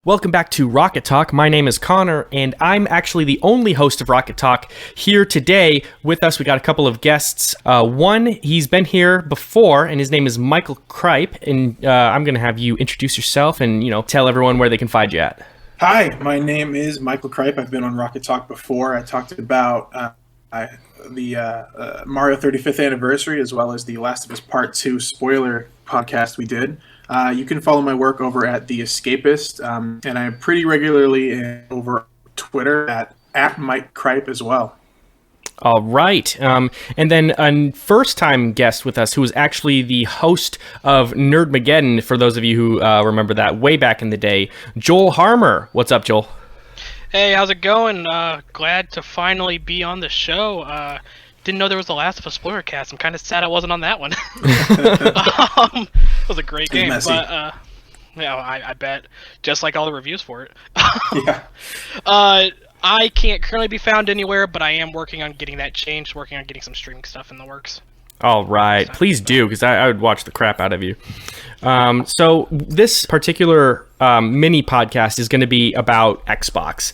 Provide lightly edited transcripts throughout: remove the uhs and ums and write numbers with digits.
Welcome back to Rocket Talk. My name is Connor, and I'm actually the only host of Rocket Talk here today. With us, we got a couple of guests. One, he's been here before, and his name is Michael Cripe, and I'm going to have you introduce yourself and, tell everyone where they can find you at. Hi, my name is Michael Cripe. I've been on Rocket Talk before. I talked about the Mario 35th anniversary, as well as the Last of Us Part 2 spoiler podcast we did. You can follow my work over at The Escapist, and I'm pretty regularly over Twitter at Mike Cripe as well. All right. And then a first-time guest with us who was actually the host of Nerdmageddon, for those of you who remember that way back in the day, Joel Harmer. What's up, Joel? Hey, how's it going? Glad to finally be on the show. Didn't know there was a Last of Us spoiler cast. I'm kind of sad I wasn't on that one. It was a great game, but I bet, just like all the reviews for it. Yeah. I can't currently be found anywhere, but I am working on getting that changed, working on getting some streaming stuff in the works. All right. Please do, because I would watch the crap out of you. So this particular mini podcast is going to be about Xbox.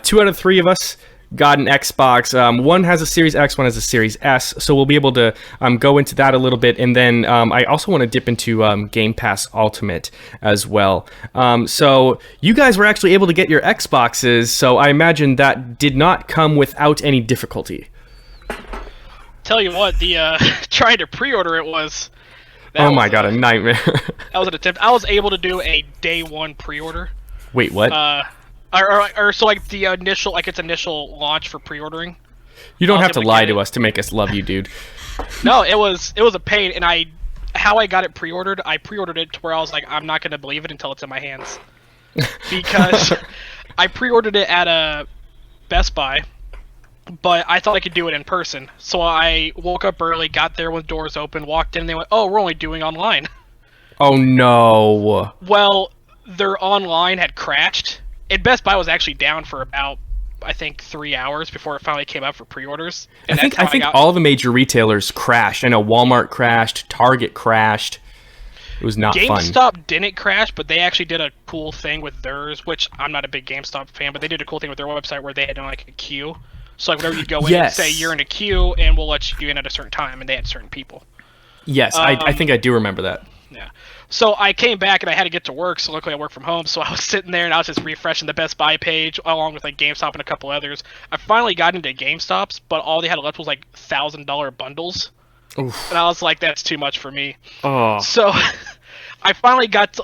2 out of 3 of us got an Xbox. One has a Series X, one has a Series S, so we'll be able to go into that a little bit, and then I also want to dip into Game Pass Ultimate as well. So you guys were actually able to get your Xboxes, so I imagine that did not come without any difficulty. Tell you what, the trying to pre-order it was... Oh my god, a nightmare. That was an attempt. I was able to do a day 1 pre-order. Wait, what? Or so like the initial, like its initial launch for pre-ordering. You don't have to lie to us to make us love you, dude. No, it was a pain, and how I got it pre-ordered, I pre-ordered it to where I was like, I'm not going to believe it until it's in my hands. Because I pre-ordered it at a Best Buy, but I thought I could do it in person. So I woke up early, got there with doors open, walked in, and they went, oh, we're only doing online. Oh no. Well, their online had crashed. And Best Buy was actually down for about, I think, 3 hours before it finally came up for pre-orders. And I think all the major retailers crashed. I know Walmart crashed, Target crashed. It was not fun. GameStop didn't crash, but they actually did a cool thing with theirs, which I'm not a big GameStop fan, but they did a cool thing with their website where they had like a queue. So like whenever you go in and say you're in a queue, and we'll let you in at a certain time, and they had certain people. Yes, I think I do remember that. Yeah. So I came back and I had to get to work, so luckily I work from home, so I was sitting there and I was just refreshing the Best Buy page along with like GameStop and a couple others. I finally got into GameStop's, but all they had left was like $1,000 bundles. Oof. And I was like, that's too much for me. Oh. So I finally got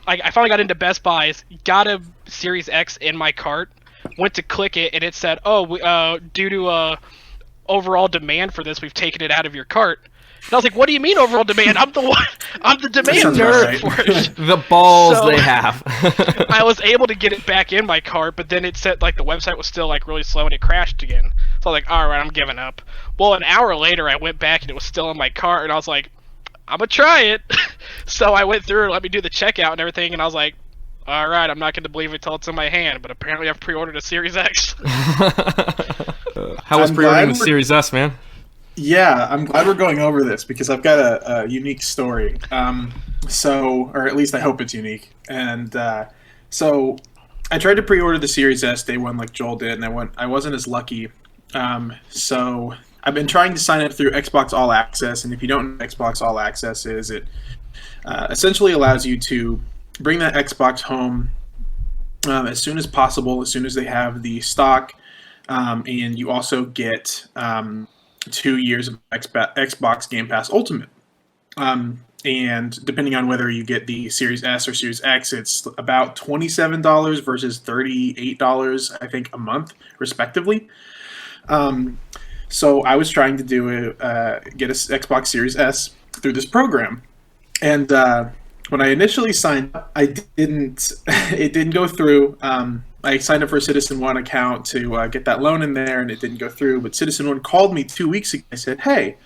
into Best Buy's, got a Series X in my cart, went to click it, and it said, due to overall demand for this, we've taken it out of your cart. And I was like, what do you mean overall demand? I'm the demand nerd for it. The balls they have. I was able to get it back in my cart, but then it said like the website was still like really slow and it crashed again. So I was like, all right, I'm giving up. Well, an hour later I went back and it was still in my cart, and I was like, I'm gonna try it. So I went through and let me do the checkout and everything, and I was like, all right, I'm not going to believe it till it's in my hand, but apparently I've pre-ordered a Series X. How was pre-ordering the Series S, man? Yeah, I'm glad we're going over this because I've got a unique story. Or at least I hope it's unique. And so I tried to pre-order the Series S day 1 like Joel did, and I wasn't as lucky. So I've been trying to sign up through Xbox All Access, and if you don't know what Xbox All Access is, it essentially allows you to bring that Xbox home as soon as possible, as soon as they have the stock, and you also get 2 years of Xbox Game Pass Ultimate. And depending on whether you get the Series S or Series X, it's about $27 versus $38, I think, a month, respectively. So I was trying to get a Xbox Series S through this program. And when I initially signed up, it didn't go through. I signed up for a Citizen One account to get that loan in there, and it didn't go through. But Citizen One called me 2 weeks ago. I said, hey,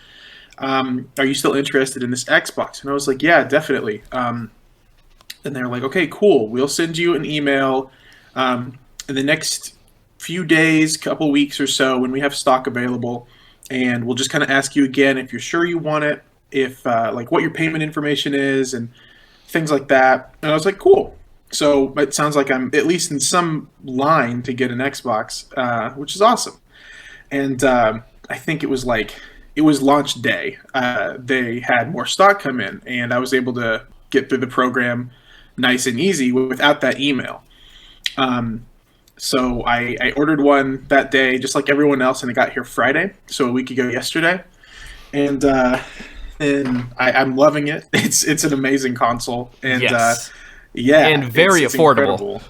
are you still interested in this Xbox? And I was like, yeah, definitely. And they're like, okay, cool. We'll send you an email in the next few days, couple weeks or so when we have stock available. And we'll just kind of ask you again if you're sure you want it, if like what your payment information is and things like that. And I was like, cool. So it sounds like I'm at least in some line to get an Xbox, which is awesome. And I think it was launch day. They had more stock come in, and I was able to get through the program nice and easy without that email. So I ordered one that day, just like everyone else, and it got here Friday, so a week ago yesterday. And I'm loving it. It's an amazing console, and Yes. yeah, And very it's affordable. incredible.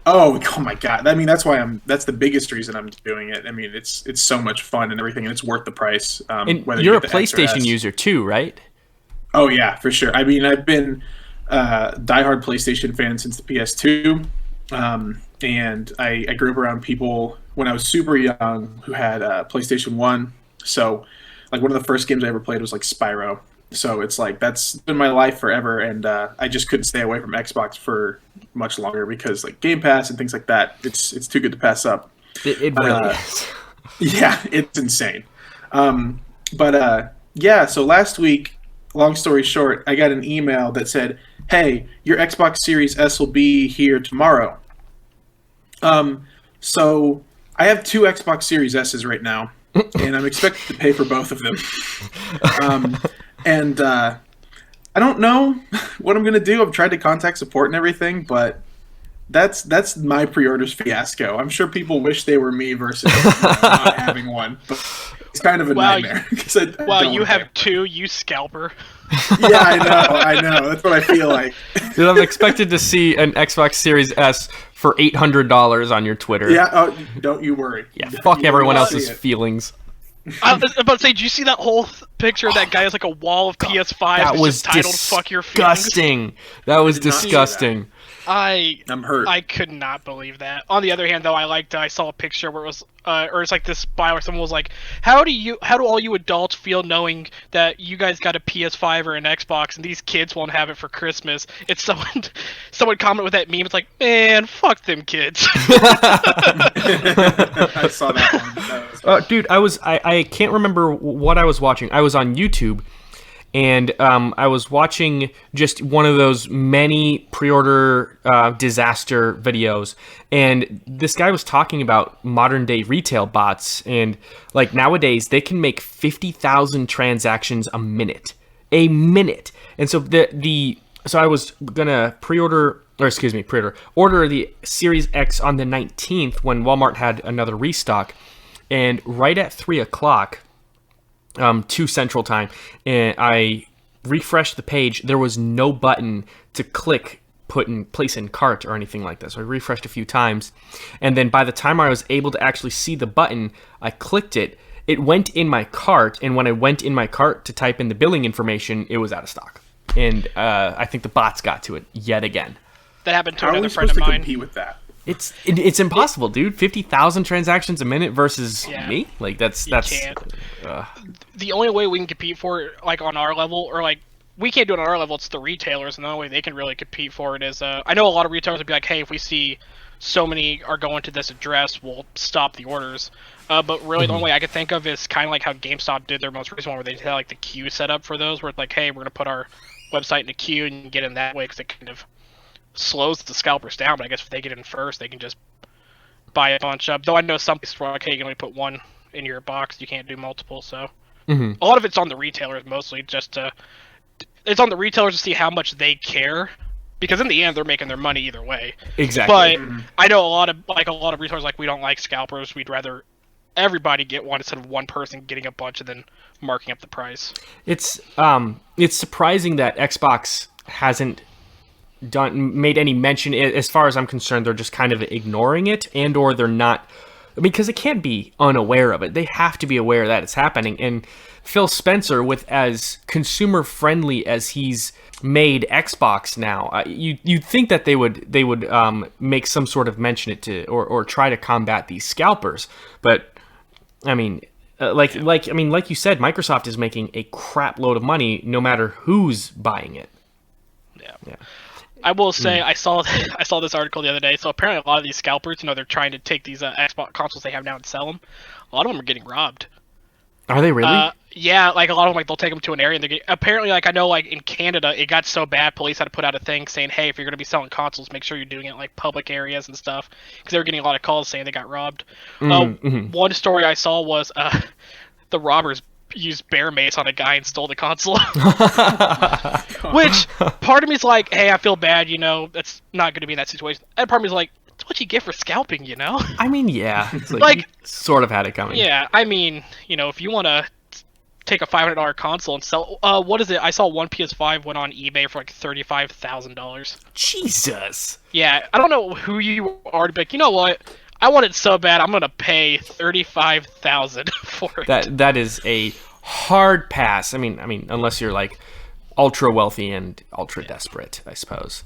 Oh my god! I mean, that's the biggest reason I'm doing it. I mean, it's so much fun and everything, and it's worth the price. And Whether you're you a get the X or PlayStation S. user too, right? Oh yeah, for sure. I mean, I've been diehard PlayStation fan since the PS2, and I grew up around people when I was super young who had PlayStation 1. So, like, one of the first games I ever played was like Spyro. So it's like that's been my life forever, and I just couldn't stay away from Xbox for much longer because like Game Pass and things like that. It's too good to pass up. It really is. Yeah, it's insane. Yeah, so last week, long story short, I got an email that said, "Hey, your Xbox Series S will be here tomorrow." So I have two Xbox Series S's right now, and I'm expected to pay for both of them. And I don't know what I'm gonna do. I've tried to contact support and everything, but that's my pre-orders fiasco. I'm sure people wish they were me versus not having one, but it's kind of a nightmare. You have two, you scalper. Yeah, I know. That's what I feel like. Dude, I'm expected to see an Xbox Series S for $800 on your Twitter. Yeah, don't you worry. Yeah, fuck You everyone will see else's it. feelings. I was about to say, did you see that whole picture of that guy has like a wall of PS5 That was just titled "Fuck Your Feelings"? disgusting. That was did not see disgusting. I'm hurt. I could not believe that. On the other hand, though, I saw a picture where it was, or it's like this bio where someone was like, how do all you adults feel knowing that you guys got a PS5 or an Xbox and these kids won't have it for Christmas? It's someone commented with that meme. It's like, man, fuck them kids. I saw that one. That was Dude, I can't remember what I was watching. I was on YouTube, and I was watching just one of those many pre-order disaster videos, and this guy was talking about modern day retail bots, and like nowadays they can make 50,000 transactions a minute, and so so I was gonna order the Series X on the 19th when Walmart had another restock, and right at 3:00. 2 Central Time, and I refreshed the page. There was no button to click, place in cart or anything like that. So I refreshed a few times, and then by the time I was able to actually see the button, I clicked it. It went in my cart, and when I went in my cart to type in the billing information, it was out of stock. And I think the bots got to it yet again. That happened to How are another we friend supposed of to mine. compete with that? It's impossible, dude. 50,000 transactions a minute versus me? Like that's Can't. The only way we can compete for it, like on our level, or like we can't do it on our level, it's the retailers, and the only way they can really compete for it is I know a lot of retailers would be like, hey, if we see so many are going to this address, we'll stop the orders. But really, the only way I could think of is kind of like how GameStop did their most recent one, where they had like the queue set up for those, where it's like, hey, we're gonna put our website in a queue and get in that way, because it kind of slows the scalpers down. But I guess if they get in first, they can just buy a bunch up. Though I know some people are like, hey, you can only put one in your box, you can't do multiple. So a lot of it's on the retailers, mostly it's on the retailers to see how much they care, because in the end they're making their money either way. exactly. But I know a lot of retailers, like, we don't like scalpers. We'd rather everybody get one instead of one person getting a bunch and then marking up the price. It's surprising that Xbox hasn't made any mention. As far as I'm concerned, they're just kind of ignoring it, and or they're not, because they can't be unaware of it. They have to be aware that it's happening. And Phil Spencer, with as consumer friendly as he's made Xbox now, you'd think that they would make some sort of mention it to or try to combat these scalpers. But I mean, like you said, Microsoft is making a crap load of money no matter who's buying it. Yeah. I will say, I saw this article the other day. So apparently a lot of these scalpers, they're trying to take these Xbox consoles they have now and sell them. A lot of them are getting robbed. Are they really? Yeah, like a lot of them, like they'll take them to an area, and apparently, like I know, like in Canada, it got so bad, police had to put out a thing saying, "Hey, if you're gonna be selling consoles, make sure you're doing it in, like public areas and stuff," because they were getting a lot of calls saying they got robbed. One story I saw was the robbers used bear mace on a guy and stole the console. Which part of me is like, "Hey, I feel bad, that's not gonna be in that situation." And part of me is like, "It's what you get for scalping, I mean, yeah, it's Like, you sort of had it coming. Yeah, I mean, if you want to take a $500 console and sell, what is it? I saw one PS5 went on eBay for like $35,000. Jesus. Yeah, I don't know who you are to be like, you know what? I want it so bad, I'm gonna pay $35,000 for it. That is a hard pass. I mean, unless you're like ultra wealthy and ultra desperate, I suppose.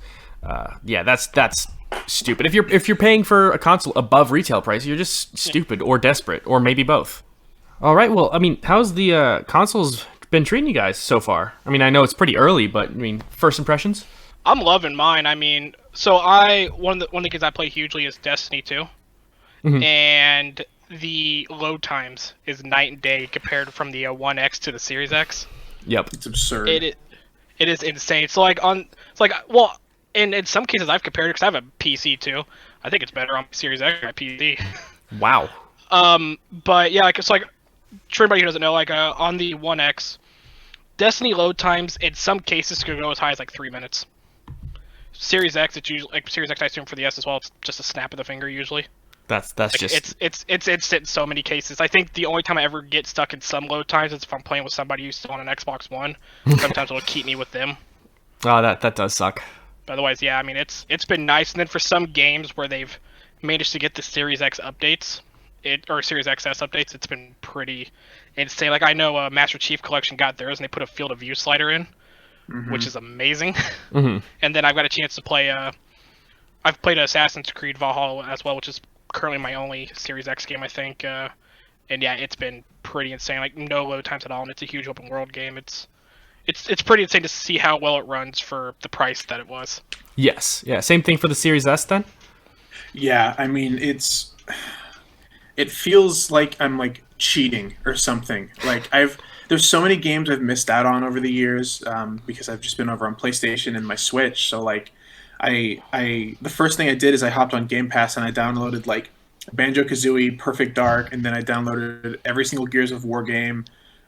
Yeah, that's stupid. If you're paying for a console above retail price, you're just stupid or desperate or maybe both. All right. Well, I mean, how's the consoles been treating you guys so far? I mean, I know it's pretty early, but I mean, first impressions. I'm loving mine. I mean, so one of the games I play hugely is Destiny 2, and the load times is night and day compared from the One X to the Series X. Yep, It's absurd. It is insane. So well, in some cases I've compared it because I have a PC too. I think it's better on Series X than my PC. Wow. But yeah, like it's like for anybody who doesn't know, like on the One X, Destiny load times in some cases could go as high as like 3 minutes. Series X, it's usually like Series X. I assume for the S as well, it's just a snap of the finger usually. That's Like, just it's instant in so many cases. I think the only time I ever get stuck in some load times is if I'm playing with somebody who's still on an Xbox One. Sometimes it'll keep me with them. oh that does suck. But otherwise, yeah, I mean it's been nice. And then for some games where they've managed to get the Series X updates, or Series XS updates, it's been pretty insane. Like I know Master Chief Collection got theirs, and they put a field of view slider in, which is amazing. And then I've got a chance to play. I've played Assassin's Creed Valhalla as well, which is currently my only Series X game, I think. And yeah, it's been pretty insane. Like no load times at all, and it's a huge open world game. It's pretty insane to see how well it runs for the price that it was. Yes. Yeah. Same thing for the Series S then. Yeah, I mean, it feels like I'm like cheating or something. Like there's so many games I've missed out on over the years because I've just been over on PlayStation and my Switch. So like, the first thing I did is I hopped on Game Pass and I downloaded like Banjo-Kazooie, Perfect Dark, and then I downloaded every single Gears of War game.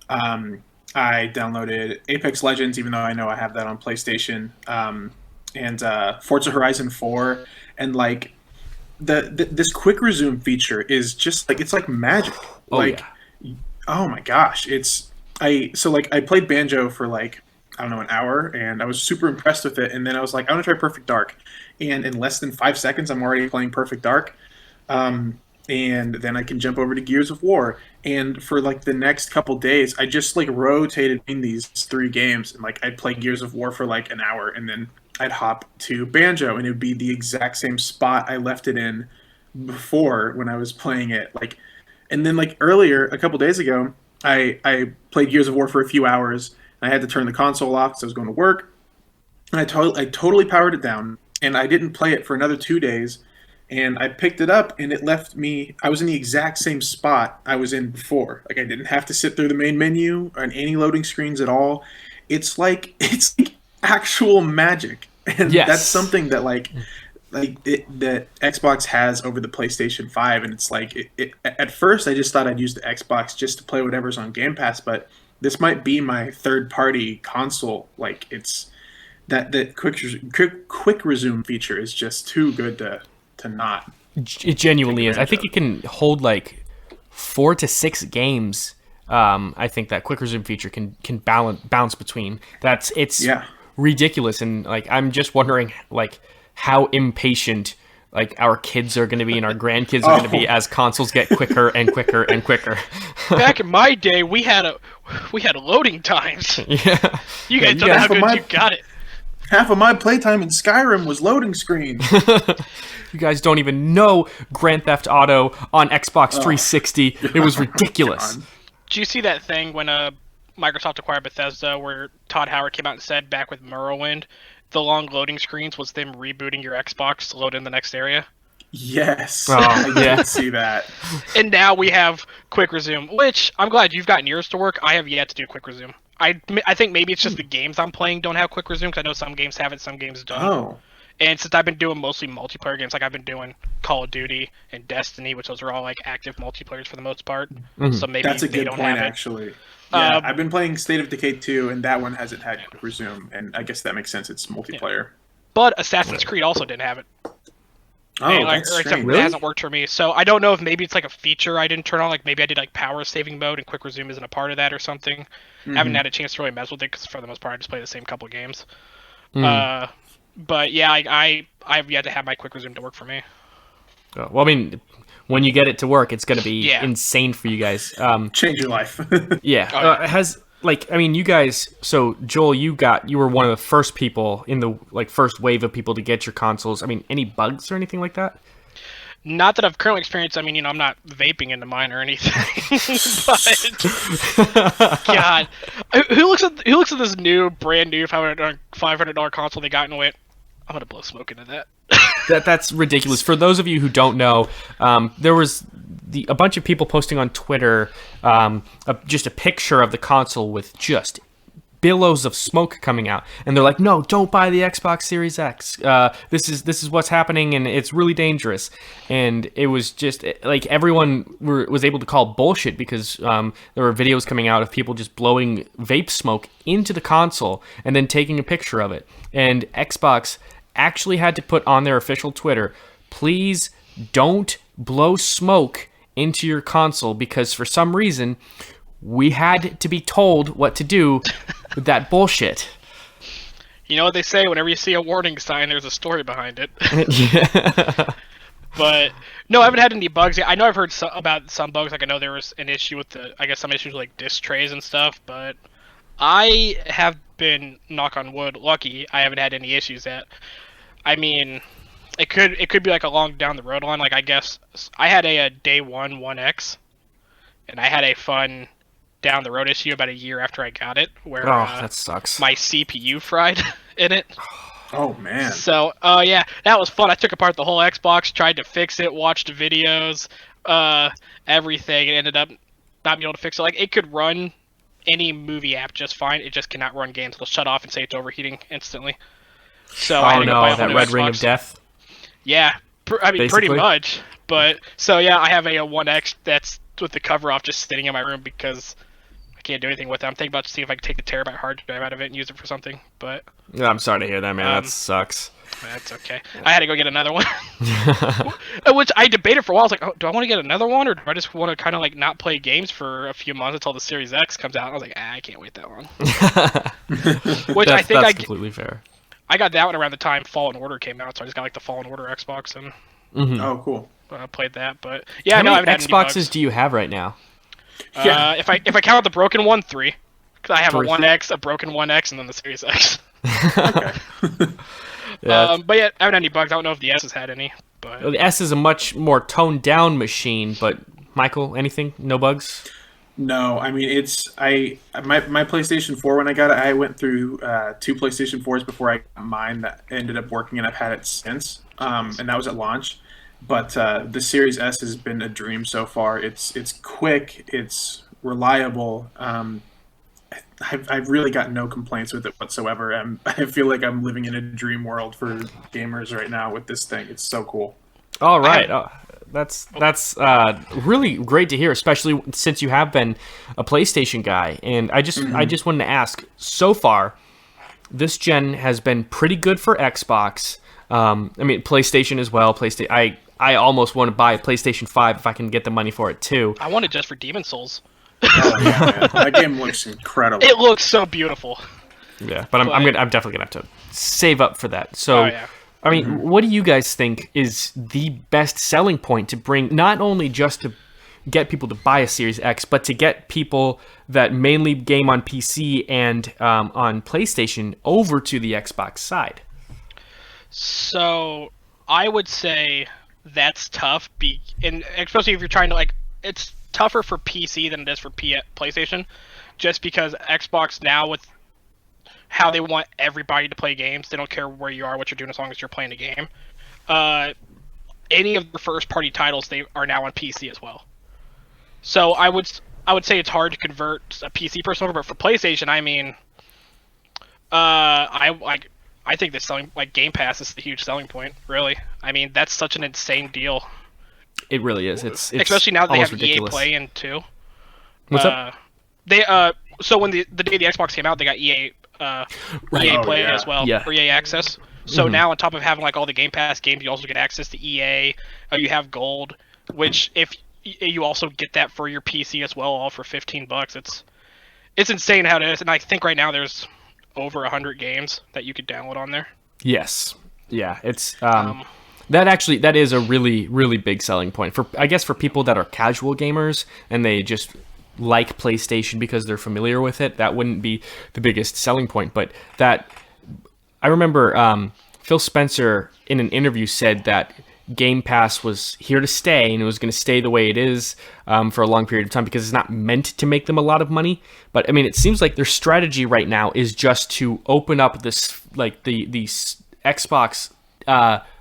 I downloaded Apex Legends, even though I know I have that on PlayStation, and Forza Horizon 4, and like this quick resume feature is just like it's like magic. Oh, like, yeah. Oh my gosh, I played Banjo for like I don't know an hour, and I was super impressed with it. And then I was like, I want to try Perfect Dark, and in less than 5 seconds, I'm already playing Perfect Dark. And then I can jump over to Gears of War. And for like the next couple days, I just like rotated in these 3 games, and like I'd play Gears of War for like an hour, and then I'd hop to Banjo, and it would be the exact same spot I left it in before when I was playing it. Like, and then like earlier, a couple days ago, I played Gears of War for a few hours, and I had to turn the console off because I was going to work. And I totally powered it down, and I didn't play it for another 2 days. And I picked it up, and it left me. I was in the exact same spot I was in before. Like I didn't have to sit through the main menu or any loading screens at all. It's like actual magic, and Yes. that's something that that Xbox has over the PlayStation 5. And it's like at first I just thought I'd use the Xbox just to play whatever's on Game Pass, but this might be my third-party console. Like it's that quick resume feature is just too good to not. It genuinely is. I think it can hold like 4 to 6 games. I think that quick resume feature can bounce between. It's ridiculous, and like I'm just wondering like how impatient like our kids are going to be and our grandkids are going to be as consoles get quicker and quicker and quicker. Back in my day, we had loading times. Yeah. You guys don't know how good you got it. Half of my playtime in Skyrim was loading screens. You guys don't even know Grand Theft Auto on Xbox 360. It was ridiculous. Did you see that thing when Microsoft acquired Bethesda where Todd Howard came out and said back with Morrowind, the long loading screens was them rebooting your Xbox to load in the next area? Yes, Oh, I yeah. did see that. And now we have quick resume, which I'm glad you've gotten yours to work. I have yet to do quick resume. I think maybe it's just the games I'm playing don't have quick resume, because I know some games have it, some games don't. Oh, And since I've been doing mostly multiplayer games, like I've been doing Call of Duty and Destiny, which those are all like active multiplayers for the most part. So maybe that's a they good don't point, have it. actually. Yeah, Um, I've been playing State of Decay 2, and that one hasn't had quick resume, and I guess that makes sense. It's multiplayer. But Assassin's Creed also didn't have it. Oh, And, like, that's or except strange. it hasn't worked for me. So I don't know if maybe it's like a feature I didn't turn on. Like maybe I did like power saving mode and quick resume isn't a part of that or something. I haven't had a chance to really mess with it because for the most part I just play the same couple of games. But yeah, I've yet to have my quick resume to work for me. Well, I mean, when you get it to work, it's going to be Yeah. insane for you guys. Change your life. Yeah. Oh, yeah. You guys, so Joel, you were one of the first people in the first wave of people to get your consoles. I mean, any bugs or anything like that? Not that I've currently experienced. I mean, I'm not vaping into mine or anything. But God, who looks at this new, brand new $500 console they got and went, I'm gonna blow smoke into that. That's ridiculous. For those of you who don't know, there was a bunch of people posting on Twitter just a picture of the console with just billows of smoke coming out, and they're like, "No, don't buy the Xbox Series X. This is what's happening, and it's really dangerous." And it was just like everyone was able to call bullshit because there were videos coming out of people just blowing vape smoke into the console and then taking a picture of it. And Xbox actually had to put on their official Twitter, "Please don't blow smoke into your console," because for some reason we had to be told what to do with that bullshit. You know what they say? Whenever you see a warning sign, there's a story behind it. Yeah. But no, I haven't had any bugs yet. I know I've heard about some bugs. Like I know there was an issue with some issues with like disk trays and stuff. But I have been, knock on wood, lucky. I haven't had any issues yet. I mean, it could be like a long down the road one. Like I guess I had a day one 1X, and I had a fun down the road issue about a year after I got it, where that sucks. my CPU fried in it. Oh man. So, yeah, that was fun. I took apart the whole Xbox, tried to fix it, watched videos, everything, and ended up not being able to fix it. Like, it could run any movie app just fine. It just cannot run games. It'll shut off and say it's overheating instantly. So I had to go buy a whole that new red ring of Xbox. death. Yeah, pretty Basically. much. But so yeah, I have a 1X that's with the cover off, just sitting in my room because I can't do anything with it. I'm thinking about to see if I can take the terabyte hard drive out of it and use it for something, but I'm sorry to hear that, man. That sucks. that's okay. I had to go get another one, which I debated for a while. I was like, oh, do I want to get another one, or do I just want to kind of like not play games for a few months until the Series X comes out? And I was like, I can't wait that long. Which I think that's completely fair. I got that one around the time Fallen Order came out, so I just got like the Fallen Order Xbox and Oh, cool. played that. But yeah, How no, I many haven't had any bugs. Xboxes do you have right now? Yeah. If I count the broken one, 3. Because I have Three. a 1X, a broken 1X, and then the Series X. Okay. Yeah, But yeah, I haven't had any bugs. I don't know if the S has had any. But the S is a much more toned down machine, but Michael, anything? No bugs? No, I mean my PlayStation 4 when I got it, I went through 2 PlayStation 4s before I got mine that ended up working, and I've had it since. And that was at launch. But the Series S has been a dream so far. It's quick, it's reliable. I've really got no complaints with it whatsoever. I feel like I'm living in a dream world for gamers right now with this thing. It's so cool. All right. That's really great to hear, especially since you have been a PlayStation guy. And I just wanted to ask, so far, this gen has been pretty good for Xbox. I mean, PlayStation as well. I almost want to buy a PlayStation 5 if I can get the money for it too. I want it just for Demon Souls. Oh, yeah, man. That game looks incredible. It looks so beautiful. Yeah, but I'm definitely gonna have to save up for that. So, Oh, yeah. I mean, what do you guys think is the best selling point to bring, not only just to get people to buy a Series X, but to get people that mainly game on PC and on PlayStation over to the Xbox side? So I would say that's tough, and especially if you're trying to it's tougher for PC than it is for PlayStation, just because Xbox now, with how they want everybody to play games, they don't care where you are, what you're doing, as long as you're playing a game. any of the first-party titles, they are now on PC as well. So I would say it's hard to convert a PC person over, but for PlayStation, I mean, I think the selling Game Pass is the huge selling point. Really, I mean that's such an insane deal. It really is. It's especially now that they have ridiculous. EA Play in too. What's up? They so when the day the Xbox came out, they got EA EA Play as well, or EA Access. So now on top of having like all the Game Pass games, you also get access to EA. You have Gold, which if you also get that for your PC as well, all for $15. It's insane how it is, and I think right now there's over 100 games that you could download on there. Yes. Yeah. It's that is a really, really big selling point for, I guess, for people that are casual gamers and they just like PlayStation because they're familiar with it. That wouldn't be the biggest selling point, but that I remember Phil Spencer in an interview said that Game Pass was here to stay and it was going to stay the way it is for a long period of time because it's not meant to make them a lot of money. But I mean, it seems like their strategy right now is just to open up this, like the Xbox,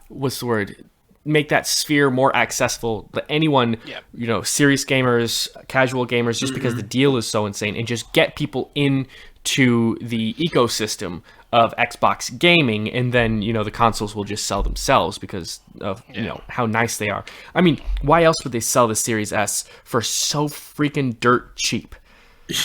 what's the word? Make that sphere more accessible to anyone, serious gamers, casual gamers, just because the deal is so insane, and just get people into the ecosystem of Xbox gaming, and then the consoles will just sell themselves because of how nice they are. I mean, why else would they sell the Series S for so freaking dirt cheap?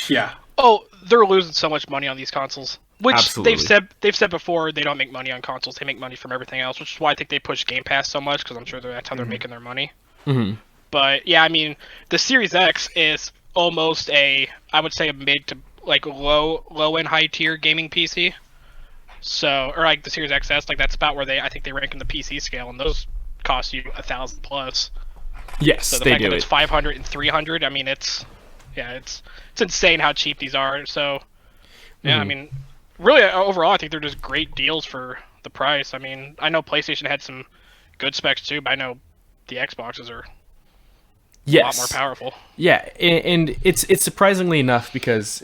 Yeah. Oh, they're losing so much money on these consoles. Which Absolutely. they've said before, they don't make money on consoles. They make money from everything else, which is why I think they push Game Pass so much, because I'm sure that's how they're making their money. Mm-hmm. But yeah, I mean, the Series X is almost I would say a mid to like low and high tier gaming PC. So, or like the Series XS, like that's about where I think they rank in the PC scale, and those cost you $1,000 plus. Yes, so the they fact do. That it's 500 and 300. I mean, it's insane how cheap these are. So, yeah, I mean, really overall, I think they're just great deals for the price. I mean, I know PlayStation had some good specs too, but I know the Xboxes are a lot more powerful. Yeah, and it's surprising enough because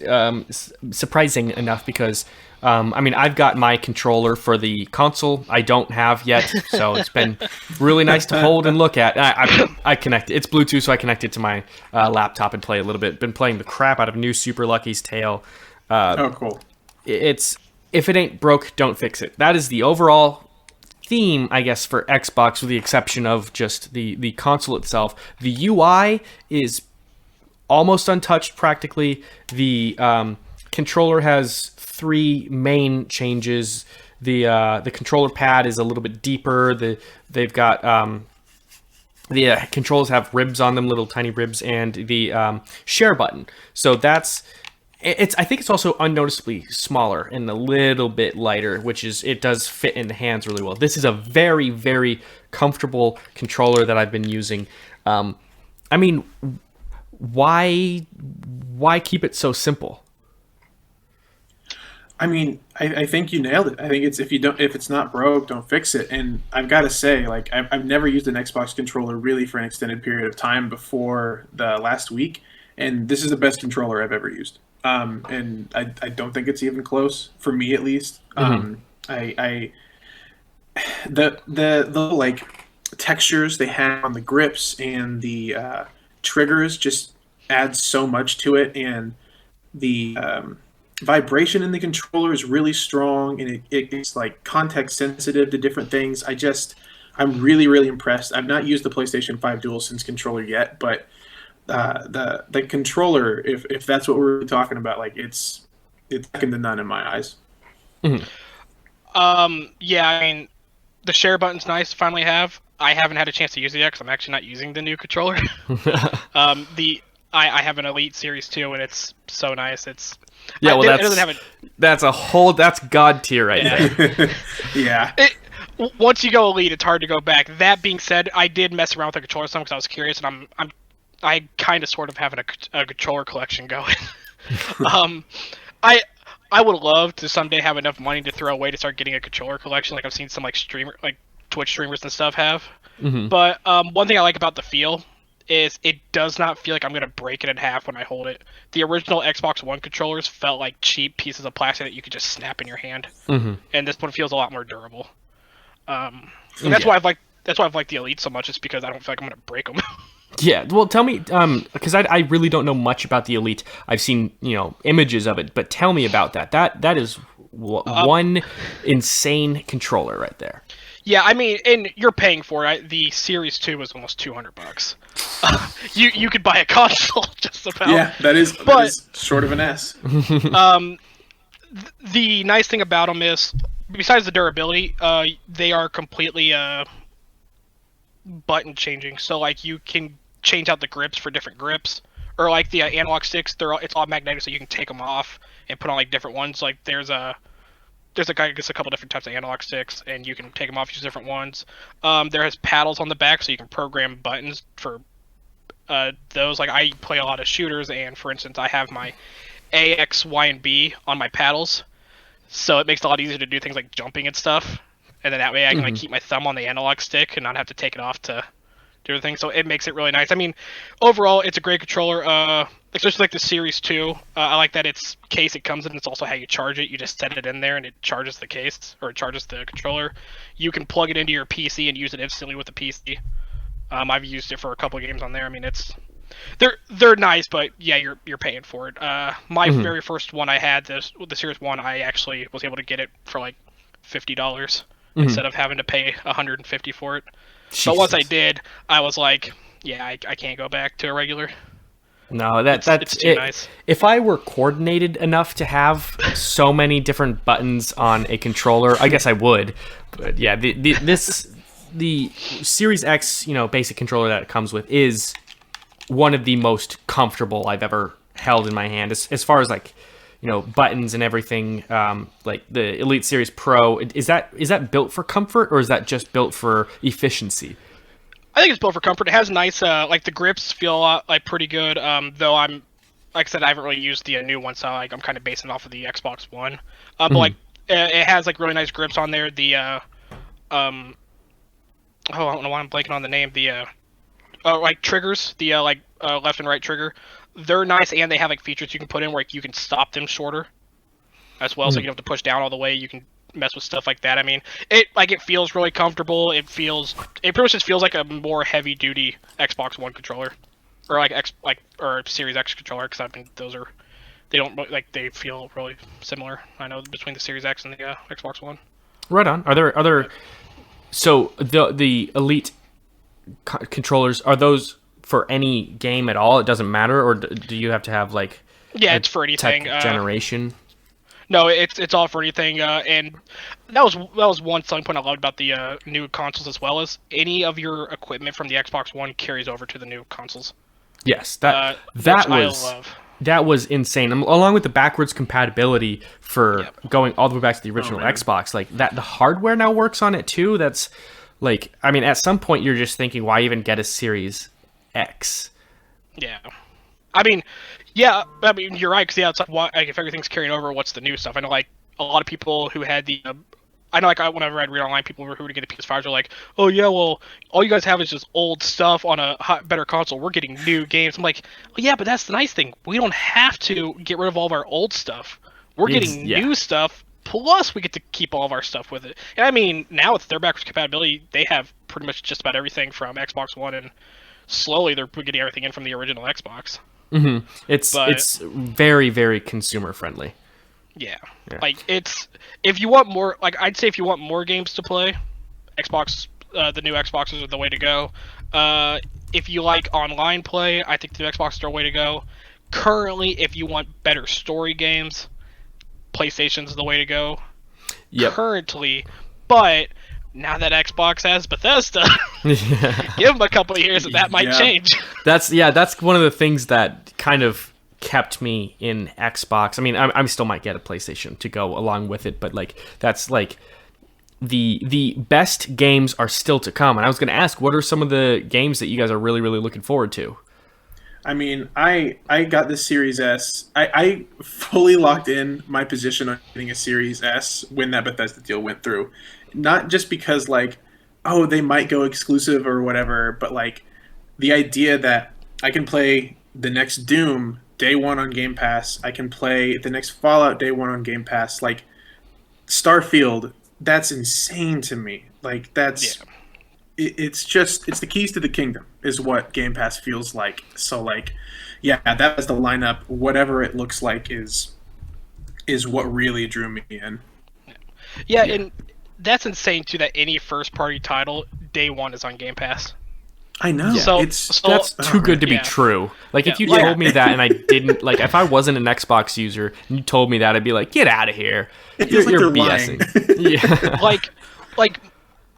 I mean, I've got my controller for the console. I don't have yet, so it's been really nice to hold and look at. I connect it. It's Bluetooth, so I connect it to my laptop and play a little bit. Been playing the crap out of New Super Lucky's Tale. Oh, cool. It's if it ain't broke, don't fix it. That is the overall theme, I guess, for Xbox, with the exception of just the console itself. The UI is almost untouched, practically. The controller has 3 main changes. The controller pad is a little bit deeper. They've got the controls have ribs on them, little tiny ribs, and the share button. So I think it's also unnoticeably smaller and a little bit lighter, which is, it does fit in the hands really well. This is a very, very comfortable controller that I've been using. I mean, why keep it so simple? I mean, I think you nailed it. I think it's if it's not broke, don't fix it. And I've got to say, like, I've never used an Xbox controller really for an extended period of time before the last week, and this is the best controller I've ever used. And I don't think it's even close, for me at least. The like textures they have on the grips and the triggers just add so much to it, and the vibration in the controller is really strong, and it's like context sensitive to different things. I'm really, really impressed. I've not used the PlayStation 5 DualSense controller yet, but the controller, if that's what we're talking about, like it's second to none in my eyes. Yeah, I mean, the share button's nice to finally have. I haven't had a chance to use it yet because I'm actually not using the new controller. I have an Elite Series 2, and it's so nice. It's that's god tier right there. Yeah. Once you go Elite, it's hard to go back. That being said, I did mess around with the controller some because I was curious, and I kind of sort of have a controller collection going. I would love to someday have enough money to throw away to start getting a controller collection, like I've seen some like Twitch streamers and stuff have. But one thing I like about the feel is it does not feel like I'm going to break it in half when I hold it. The original Xbox One controllers felt like cheap pieces of plastic that you could just snap in your hand. And this one feels a lot more durable. And that's why that's why I've liked the Elite so much. Is because I don't feel like I'm gonna break them. Yeah, well, tell me, because I really don't know much about the Elite. I've seen, images of it, but tell me about that. That is one insane controller right there. Yeah, I mean, and you're paying for it. The Series 2 was almost $200. You could buy a console just about. Yeah, that is short of an S. The nice thing about them is, besides the durability, they are completely button changing. So like you can change out the grips for different grips, or like the analog sticks. It's all magnetic, so you can take them off and put on like different ones. Like there's a couple different types of analog sticks, and you can take them off, use different ones. There has paddles on the back, so you can program buttons for those. Like I play a lot of shooters, and for instance, I have my A, X, Y, and B on my paddles, so it makes it a lot easier to do things like jumping and stuff. And then that way I can like keep my thumb on the analog stick and not have to take it off to do everything. So it makes it really nice. I mean, overall, it's a great controller. Especially like the Series 2. I like that its case it comes in. It's also how you charge it. You just set it in there and it charges the case, or it charges the controller. You can plug it into your PC and use it instantly with the PC. I've used it for a couple of games on there. I mean, they're nice, but yeah, you're paying for it. My very first one I had, the Series 1, I actually was able to get it for like $50 instead of having to pay $150 for it. Jesus. But once I did, I was like, yeah, I can't go back to a regular. No, that's too nice. If I were coordinated enough to have so many different buttons on a controller, I guess I would. But yeah, the Series X, basic controller that it comes with is one of the most comfortable I've ever held in my hand. As far as like, buttons and everything, like the Elite Series Pro, is that built for comfort, or is that just built for efficiency? I think it's built for comfort. It has nice, like the grips feel a lot like pretty good. Though like I said, I haven't really used the new one, so like I'm kind of basing it off of the Xbox One. But like it has like really nice grips on there. The I don't know why I'm blanking on the name. The like triggers, the left and right trigger, they're nice, and they have like features you can put in where you can stop them shorter as well, so you don't have to push down all the way. You can mess with stuff like that. I mean, it feels really comfortable. It pretty much just feels like a more heavy duty Xbox One controller, or or Series X controller, because I mean they feel really similar. I know, between the Series X and the Xbox One. Right on. Are there other? So the Elite controllers, are those for any game at all? It doesn't matter, or do you have to have like? Yeah, it's for anything. Generation. No, it's all for anything, and that was one selling point I loved about the new consoles, as well as any of your equipment from the Xbox One carries over to the new consoles. Yes, that was insane. Along with the backwards compatibility for going all the way back to the original Xbox, like that, the hardware now works on it too. That's like, I mean, at some point you're just thinking, why even get a Series X? Yeah, I mean, you're right, because it's like, if everything's carrying over, what's the new stuff? I know, like, a lot of people who had the, whenever I'd read online, people who were to get a PS5 are like, oh yeah, well, all you guys have is just old stuff on a better console. We're getting new games. I'm like, well, yeah, but that's the nice thing. We don't have to get rid of all of our old stuff. We're getting new stuff, plus we get to keep all of our stuff with it. And I mean, now with their backwards compatibility, they have pretty much just about everything from Xbox One, and slowly they're getting everything in from the original Xbox. Mm-hmm. It's very, very consumer friendly. Yeah. Like if you want more, like I'd say if you want more games to play, the new Xboxes are the way to go. If you like online play, I think the Xbox is the way to go. Currently, if you want better story games, PlayStation's the way to go. Yep. Currently, but now that Xbox has Bethesda, give them a couple of years and that might change. That's one of the things that kind of kept me in Xbox. I mean, I still might get a PlayStation to go along with it, but like that's like the best games are still to come. And I was going to ask, what are some of the games that you guys are really, really looking forward to? I mean, I got the Series S. I fully locked in my position on getting a Series S when that Bethesda deal went through. Not just because, like, oh, they might go exclusive or whatever, but, like, the idea that I can play the next Doom day one on Game Pass, I can play the next Fallout day one on Game Pass, like, Starfield, that's insane to me. Like, that's it's the keys to the kingdom is what Game Pass feels like. So like, yeah, that was the lineup. Whatever it looks like is what really drew me in. Yeah, and that's insane too. That any first-party title day one is on Game Pass. I know. So that's too good to be true. Like if you told me that and I didn't, like if I wasn't an Xbox user and you told me that, I'd be like, get out of here. You're BSing. Yeah. like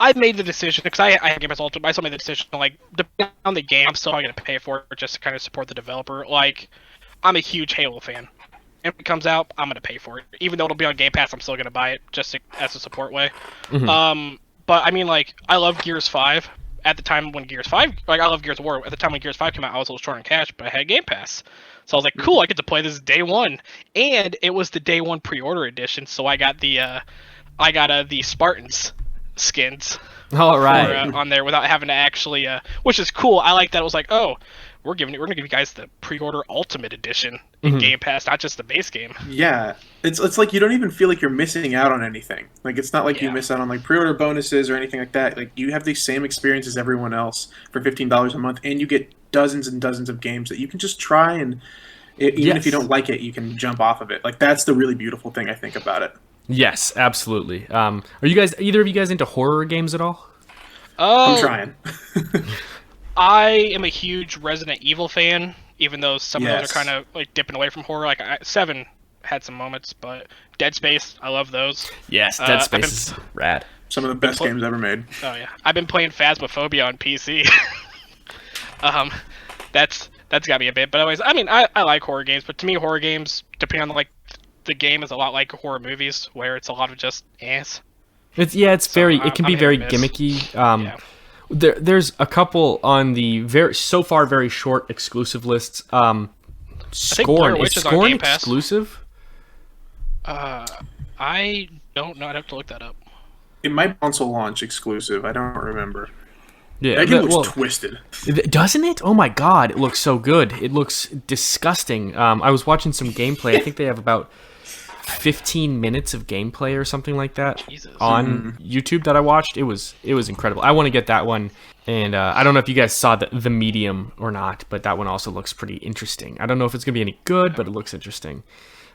I made the decision because I have Game Pass Ultimate. I still made the decision like depending on the game, I'm still going to pay for it just to kind of support the developer. Like I'm a huge Halo fan. If it comes out, I'm going to pay for it. Even though it'll be on Game Pass, I'm still going to buy it just as a support way. Mm-hmm. But I mean, like, I love Gears 5. At the time when Gears 5... Like, I love Gears of War. At the time when Gears 5 came out, I was a little short on cash, but I had Game Pass. So I was like, cool, I get to play this day one. And it was the day one pre-order edition, so I got the Spartans skins. All right. On there without having to actually... which is cool. I like that. It was like, oh... We're gonna give you guys the pre-order Ultimate Edition in Game Pass, not just the base game. Yeah, it's like you don't even feel like you're missing out on anything. Like it's not like you miss out on like pre-order bonuses or anything like that. Like you have the same experience as everyone else for $15 a month, and you get dozens and dozens of games that you can just try, and even if you don't like it, you can jump off of it. Like that's the really beautiful thing I think about it. Yes, absolutely. Are you guys either of you guys into horror games at all? I'm trying. I am a huge Resident Evil fan, even though some of those are kind of like dipping away from horror. Like 7 had some moments, but Dead Space, I love those. Yes, Dead Space is rad. Some of the best games ever made. Oh yeah, I've been playing Phasmophobia on PC. That's got me a bit. But anyways, I mean, I like horror games, but to me, horror games, depending on like the game, is a lot like horror movies, where it's a lot of just ass. It can be very gimmicky. There's a couple on the very short exclusive lists. Scorn is Scorn exclusive? I don't know. I'd have to look that up. It might console launch exclusive. I don't remember. Yeah, that game looks twisted. Doesn't it? Oh my god, it looks so good. It looks disgusting. I was watching some gameplay. I think they have about 15 minutes of gameplay or something like that on YouTube that I watched. It was incredible. I want to get that one, and I don't know if you guys saw the Medium or not, but that one also looks pretty interesting. I don't know if it's gonna be any good, but it looks interesting.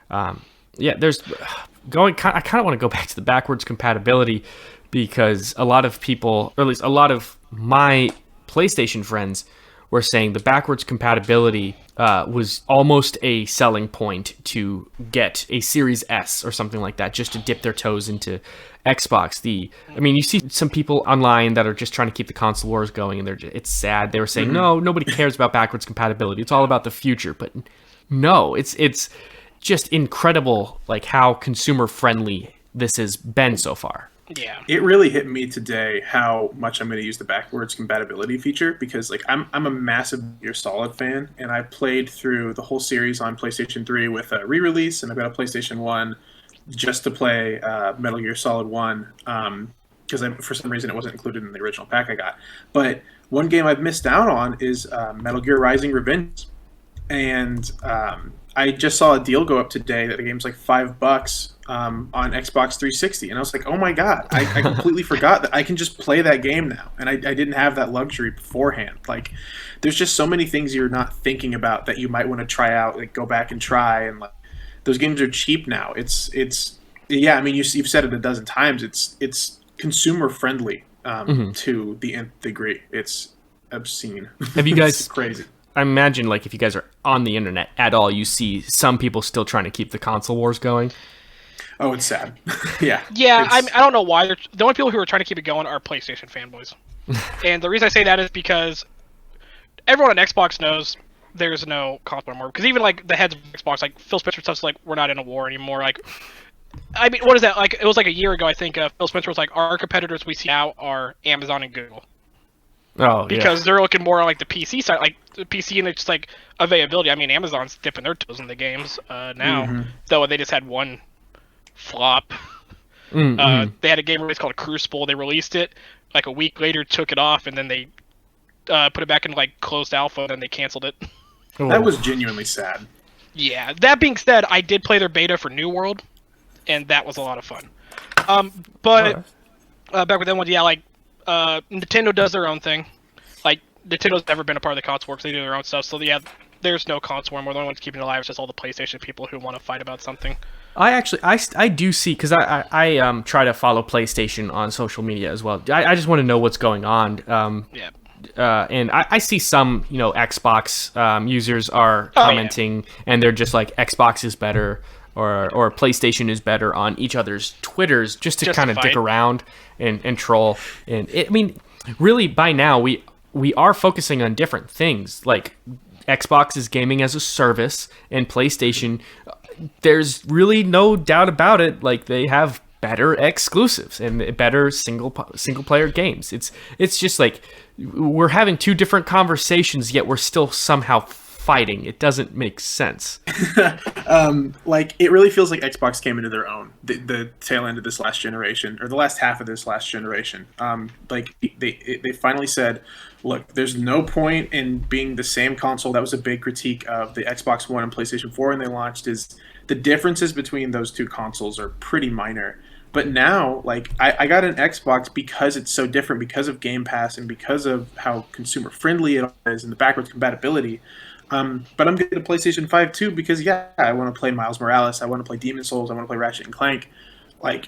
There's I kind of want to go back to the backwards compatibility because a lot of people, or at least a lot of my PlayStation friends, were saying the backwards compatibility was almost a selling point to get a Series S or something like that, just to dip their toes into Xbox. You see some people online that are just trying to keep the console wars going, and it's sad. They were saying, no, nobody cares about backwards compatibility. It's all about the future. But no, it's just incredible, like how consumer friendly this has been so far. Yeah, it really hit me today how much I'm going to use the backwards compatibility feature because like I'm a massive Metal Gear Solid fan, and I played through the whole series on PlayStation 3 with a re-release, and I've got a PlayStation 1 just to play Metal Gear Solid 1 because for some reason it wasn't included in the original pack I got. But one game I've missed out on is Metal Gear Rising: Revenge, and I just saw a deal go up today that the game's like $5 on Xbox 360, and I was like, oh my god, I completely forgot that I can just play that game now, and I didn't have that luxury beforehand. Like, there's just so many things you're not thinking about that you might want to try out, like go back and try, and like those games are cheap now. It's I mean, you've said it a dozen times. It's consumer friendly to the nth degree. It's obscene. Have you guys it's crazy? I imagine, like, if you guys are on the internet at all, you see some people still trying to keep the console wars going. Oh, it's sad. Yeah. Yeah, I don't know why. The only people who are trying to keep it going are PlayStation fanboys. And the reason I say that is because everyone on Xbox knows there's no console anymore. Because even, like, the heads of Xbox, like, Phil Spencer stuff's like, we're not in a war anymore. Like, I mean, what is that? Like, it was like a year ago, I think, Phil Spencer was like, our competitors we see now are Amazon and Google. Oh, because they're looking more on like the PC side, like the PC and it's just like availability. I mean, Amazon's dipping their toes in the games now, though they just had one flop. They had a game release called Crucible. They released it like a week later, took it off, and then they put it back in like closed alpha. And then they canceled it. That was genuinely sad. Yeah. That being said, I did play their beta for New World, and that was a lot of fun. But back with that one, yeah, like. Nintendo does their own thing. Like, Nintendo's never been a part of the console war because they do their own stuff. So yeah, there's no console war. We're the only ones keeping it alive. It's just all the PlayStation people who want to fight about something. I do see, because I try to follow PlayStation on social media as well. I just want to know what's going on. Yeah. And I see some, Xbox users are commenting, and they're just like, Xbox is better, or PlayStation is better on each other's Twitters, just to kind of dick around and troll. And really, by now we are focusing on different things. Like, Xbox is gaming as a service, and PlayStation, there's really no doubt about it. Like, they have better exclusives and better single player games. It's just like we're having two different conversations, yet we're still somehow fighting. It doesn't make sense. Like, it really feels like Xbox came into their own the tail end of this last generation, or the last half of this last generation. Like, they finally said, look, there's no point in being the same console. That was a big critique of the Xbox One and PlayStation 4 when they launched, is the differences between those two consoles are pretty minor. But now, like, I got an Xbox because it's so different, because of Game Pass and because of how consumer friendly it is and the backwards compatibility. But I'm getting a PlayStation 5 too because, I want to play Miles Morales, I want to play Demon's Souls, I want to play Ratchet and Clank. Like,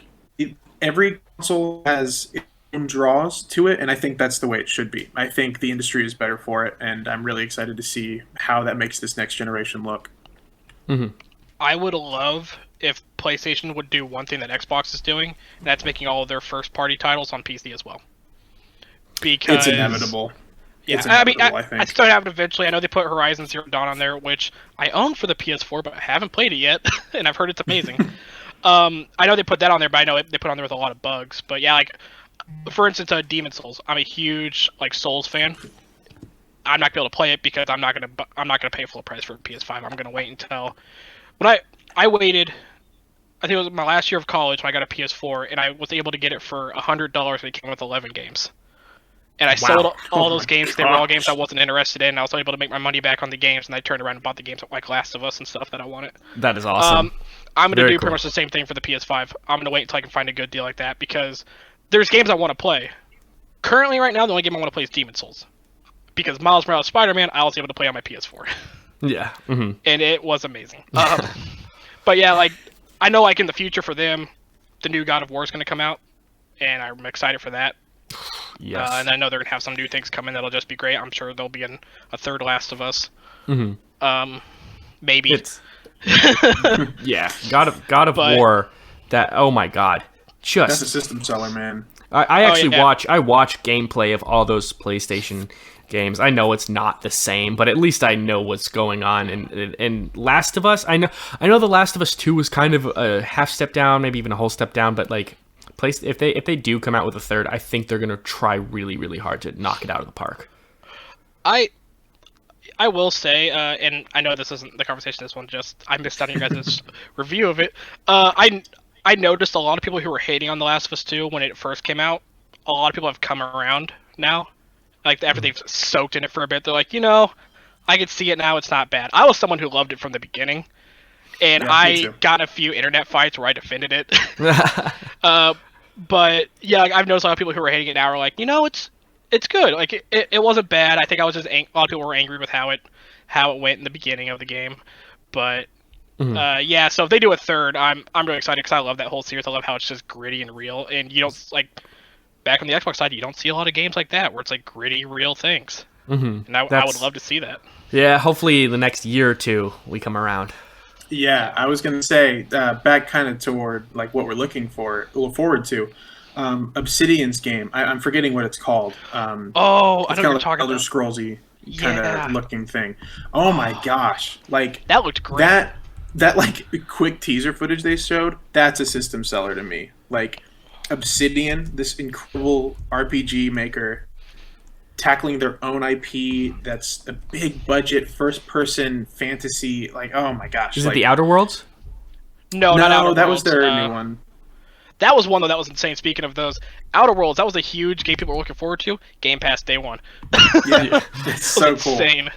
every console has its own draws to it, and I think that's the way it should be. I think the industry is better for it, and I'm really excited to see how that makes this next generation look. Mm-hmm. I would love if PlayStation would do one thing that Xbox is doing, and that's making all of their first-party titles on PC as well. Because it's inevitable. Yeah, I still have it eventually. I know they put Horizon Zero Dawn on there, which I own for the PS4, but I haven't played it yet, and I've heard it's amazing. I know they put that on there, but I know they put it on there with a lot of bugs. But yeah, like, for instance, Demon's Souls. I'm a huge Souls fan. I'm not gonna be able to play it because I'm not gonna pay full price for a PS5. I'm gonna wait until when I waited. I think it was my last year of college when I got a PS4, and I was able to get it for $100. And it came with 11 games. And I sold all those games. They were all games I wasn't interested in. And I was able to make my money back on the games, and I turned around and bought the games like Last of Us and stuff that I wanted. That is awesome. I'm going to do pretty much the same thing for the PS5. I'm going to wait until I can find a good deal like that because there's games I want to play. Currently, right now, the only game I want to play is Demon's Souls. Because Miles Morales Spider-Man, I was able to play on my PS4. Yeah. Mm-hmm. And it was amazing. But yeah, like, I know in the future for them, the new God of War is going to come out. And I'm excited for that. Yes. And I know they're going to have some new things coming that'll just be great. I'm sure there'll be a third Last of Us. Mm-hmm. Maybe. Yeah. God of War. That, oh my God. That's a system seller, man. I actually watch gameplay of all those PlayStation games. I know it's not the same, but at least I know what's going on. And Last of Us, I know the Last of Us 2 was kind of a half step down, maybe even a whole step down, but like, if they do come out with a third, I think they're gonna try really, really hard to knock it out of the park. I will say, and I know this isn't the conversation. This one I missed out on your guys' review of it. I noticed a lot of people who were hating on The Last of Us 2 when it first came out. A lot of people have come around now. Like, after they've soaked in it for a bit, they're like, I can see it now. It's not bad. I was someone who loved it from the beginning. And I got a few internet fights where I defended it. But yeah, I've noticed a lot of people who are hating it now are like, it's good. Like, it wasn't bad. I think I was just a lot of people were angry with how it went in the beginning of the game. But yeah, so if they do a third, I'm really excited because I love that whole series. I love how it's just gritty and real. And you don't back on the Xbox side, you don't see a lot of games like that where it's like gritty, real things. Mm-hmm. And I would love to see that. Yeah, hopefully the next year or two we come around. Yeah, I was gonna say back kind of toward like what we're look forward to. Obsidian's game. I'm forgetting what it's called. I know what you're talking Elder about. Scrollsy kind of looking thing. Oh my gosh! Like, that looked great. That like quick teaser footage they showed. That's a system seller to me. Like, Obsidian, this incredible RPG maker, tackling their own IP. That's a big budget first person fantasy. Like, oh my gosh! Is it the Outer Worlds? No, not Outer Worlds. That was their new one. That was one though. That was insane. Speaking of those, Outer Worlds, that was a huge game people were looking forward to. Game Pass day one. Yeah, it's so cool. Insane.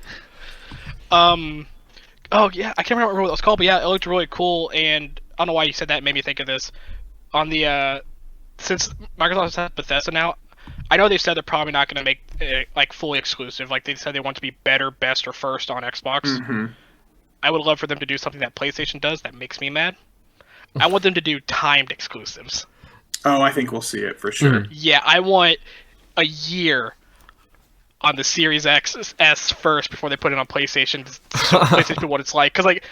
Oh yeah, I can't remember what it was called, but yeah, it looked really cool. And I don't know why you said that. It made me think of this. On the since Microsoft has Bethesda now, I know they said they're probably not going to make it like fully exclusive. Like they said they want to be better, best, or first on Xbox. Mm-hmm. I would love for them to do something that PlayStation does that makes me mad. I want them to do timed exclusives. Oh, I think we'll see it for sure. Yeah, I want a year on the Series S first before they put it on PlayStation to show PlayStation what it's like. Because, like,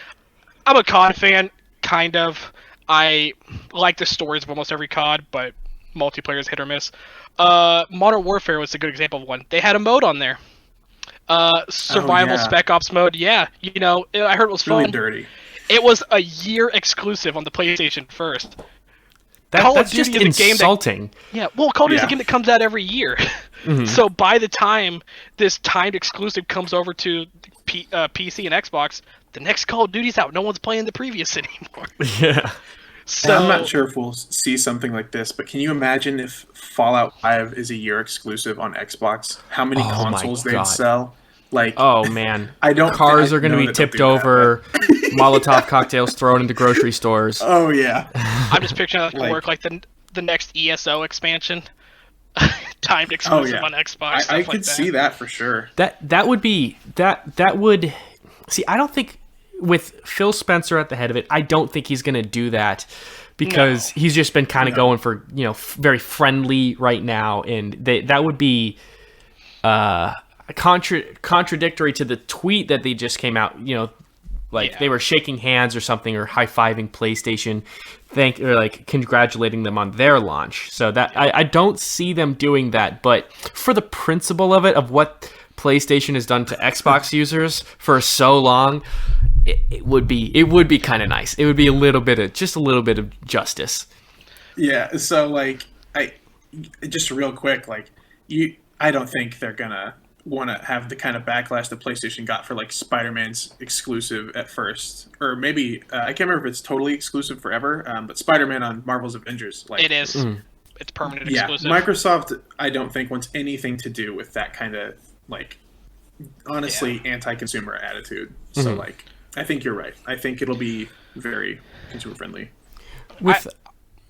I'm a COD fan, kind of. I like the stories of almost every COD, but multiplayer is hit or miss. Modern Warfare was a good example of one. They had a mode on there. Survival Spec Ops mode, yeah. You know, I heard it was fun. Really dirty. It was a year exclusive on the PlayStation first. That's just insulting. Call of Duty is a game that comes out every year. So by the time this timed exclusive comes over to PC and Xbox, the next Call of Duty's out. No one's playing the previous anymore. Yeah. So I'm not sure if we'll see something like this, but can you imagine if Fallout 5 is a year exclusive on Xbox? How many consoles they'd sell? Like, oh man, cars are going to be tipped over, Molotov cocktails thrown into grocery stores. Oh yeah. I'm just picturing that to work like the next ESO expansion, timed exclusive on Xbox. I could see that for sure. That would be that would see. I don't think with Phil Spencer at the head of it, I don't think he's going to do that because he's just been kind of going for very friendly right now, and that would be contradictory to the tweet that they just came out, they were shaking hands or something, or high-fiving PlayStation, congratulating them on their launch. So that I don't see them doing that, but for the principle of it, of what PlayStation has done to Xbox users for so long, it would be kind of nice. It would be a little bit of justice. Yeah. So just real quick, I don't think they're gonna want to have the kind of backlash that PlayStation got for Spider-Man's exclusive at first, or maybe I can't remember if it's totally exclusive forever. But Spider-Man on Marvel's Avengers, it is. It's permanent exclusive. Microsoft, I don't think wants anything to do with that kind of honestly anti-consumer attitude. So I think you're right. I think it'll be very consumer friendly.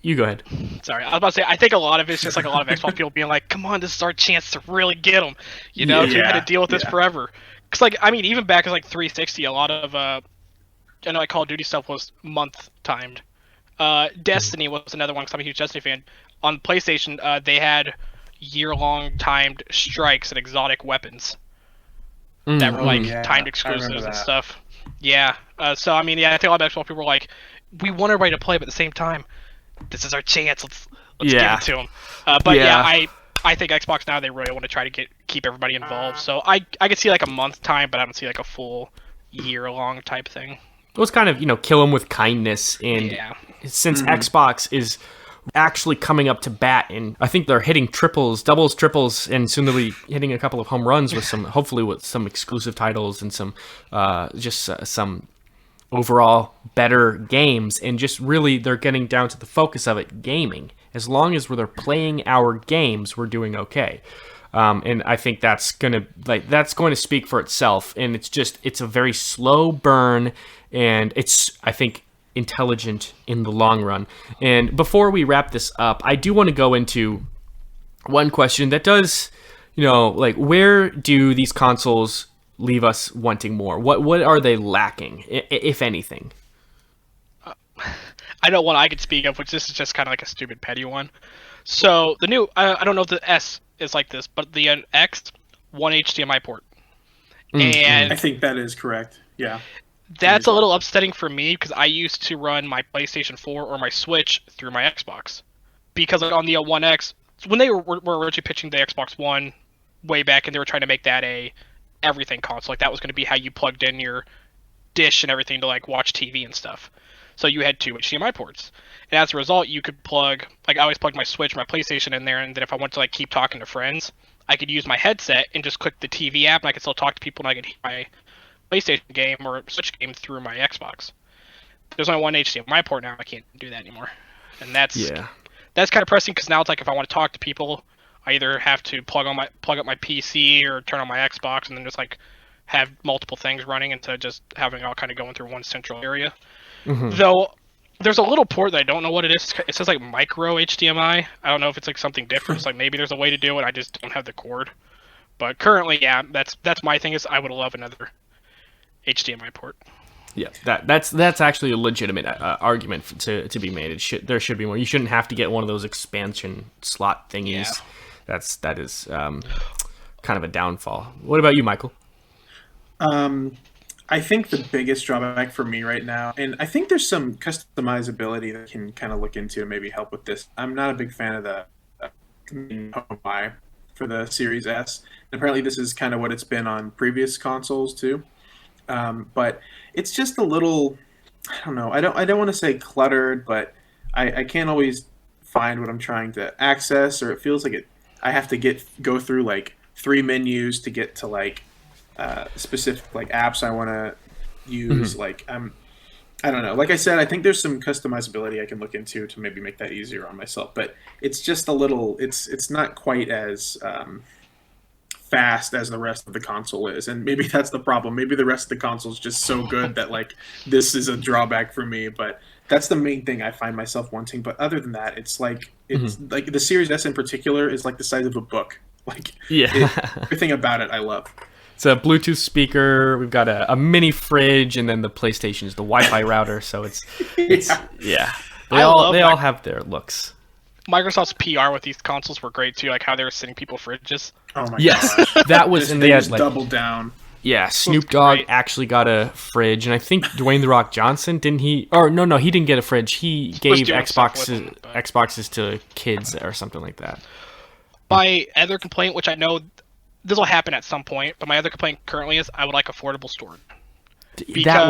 You go ahead. Sorry, I was about to say, I think a lot of it's just a lot of Xbox people being like, come on, this is our chance to really get them. We've had to deal with this forever. Because, even back in 360, a lot of, I know Call of Duty stuff was month timed. Destiny was another one, because I'm a huge Destiny fan. On PlayStation, they had year-long timed strikes and exotic weapons that were, timed exclusives and stuff. Yeah. So, I think a lot of Xbox people were like, we want everybody to play, but at the same time, this is our chance. Let's give it to them. I think Xbox now, they really want to try to keep everybody involved. So I could see a month time, but I don't see a full year-long type thing. It was kind of, kill them with kindness. And since Xbox is actually coming up to bat, and I think they're hitting doubles, triples, and soon they'll be hitting a couple of home runs with hopefully with some exclusive titles and some some overall better games, and just really they're getting down to the focus of it, gaming. As long as they're playing our games, we're doing okay. And I think that's going to speak for itself. And it's a very slow burn, and it's, I think, intelligent in the long run. And before we wrap this up, I do want to go into one question that does, where do these consoles leave us wanting more? What are they lacking, if anything? I know one I could speak of, which this is just kind of a stupid petty one. So the new, I don't know if the S is like this, but the X, one HDMI port. And I think that is correct. Yeah. That's a little upsetting for me, because I used to run my PlayStation 4 or my Switch through my Xbox. Because on the One X, when they were originally pitching the Xbox One way back, and they were trying to make that a everything console, that was going to be how you plugged in your dish and everything to watch TV and stuff. So you had two HDMI ports, and as a result, you could plug I always plugged my Switch, my PlayStation in there, and then if I wanted to keep talking to friends, I could use my headset and just click the TV app, and I could still talk to people, and I could hear my PlayStation game or Switch game through my Xbox. There's only one HDMI port now. I can't do that anymore, and that's kind of pressing, because now it's if I want to talk to people, I either have to plug up my PC or turn on my Xbox, and then just have multiple things running instead of just having it all kind of going through one central area. Though There's a little port that I don't know what it is. It says like micro HDMI. I don't know if it's like something different. It's like maybe there's a way to do it. I just don't have the cord. But currently, yeah, that's my thing. Is I would love another HDMI port. Yeah, that's actually a legitimate argument to be made. There should be more. You shouldn't have to get one of those expansion slot thingies. Yeah. That is kind of a downfall. What about you, Michael? I think the biggest drawback for me right now, and I think there's some customizability that can kind of look into and maybe help with this. I'm not a big fan of the HDMI for the Series S. And apparently this is kind of what it's been on previous consoles too. But it's just a little, I don't know. I don't want to say cluttered, but I can't always find what I'm trying to access, or it feels like I have to go through like 3 menus to get to like specific like apps I want to use. Like I don't know. Like I said, I think there's some customizability I can look into to maybe make that easier on myself. But it's just a little. It's not quite as fast as the rest of the console is, and maybe that's the problem. Maybe the rest of the console is just so good that like this is a drawback for me. But that's the main thing I find myself wanting. But other than that, it's like like the Series S in particular is like the size of a book. Like everything about it I love. It's a Bluetooth speaker. We've got a mini fridge, and then the PlayStation is the Wi-Fi router. So it's yeah. They all have their looks. Microsoft's PR with these consoles were great too, like how they were sending people fridges. Oh my gosh. That was, and they had like doubled down. Yeah, Snoop Dogg actually got a fridge, and I think Dwayne The Rock Johnson, didn't he? Or no, he didn't get a fridge. He gave Xboxes to kids or something like that. My other complaint, which I know this will happen at some point, but my other complaint currently is I would like affordable storage. That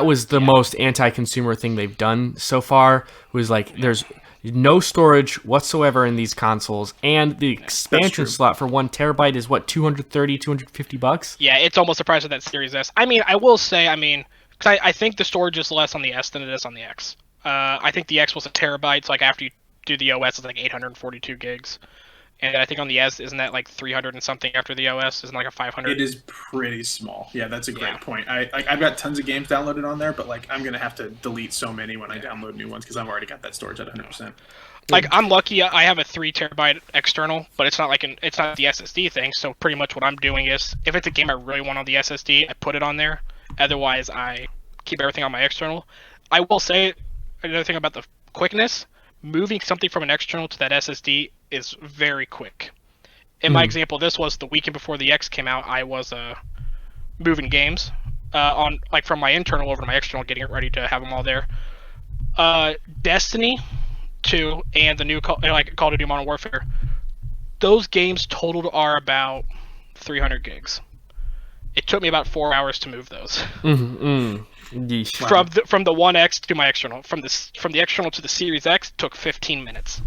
was the most anti-consumer thing they've done so far. Was like there's no storage whatsoever in these consoles, and the expansion slot for 1 terabyte is what, $250 Yeah, it's almost the price of that Series S. I mean, I will say, because I think the storage is less on the S than it is on the X. I think the X was a terabyte, so like after you do the OS, it's like 842 gigs. And I think on the S, isn't that like 300 and something after the OS? Isn't like a 500? It is pretty small. Yeah, that's a great point. I've got tons of games downloaded on there, but like I'm gonna have to delete so many when I download new ones because I've already got that storage at 100%. Like I'm lucky, I have a 3 terabyte external, but it's not like it's not the SSD thing. So pretty much what I'm doing is, if it's a game I really want on the SSD, I put it on there. Otherwise, I keep everything on my external. I will say another thing about the quickness. Moving something from an external to that SSD is very quick. In my example, this was the weekend before the X came out. I was moving games on like from my internal over to my external, getting it ready to have them all there. Destiny 2 and the new Call of Duty Modern Warfare. Those games totaled are about 300 gigs. It took me about 4 hours to move those. From the One X to my external, from the external to the Series X took 15 minutes.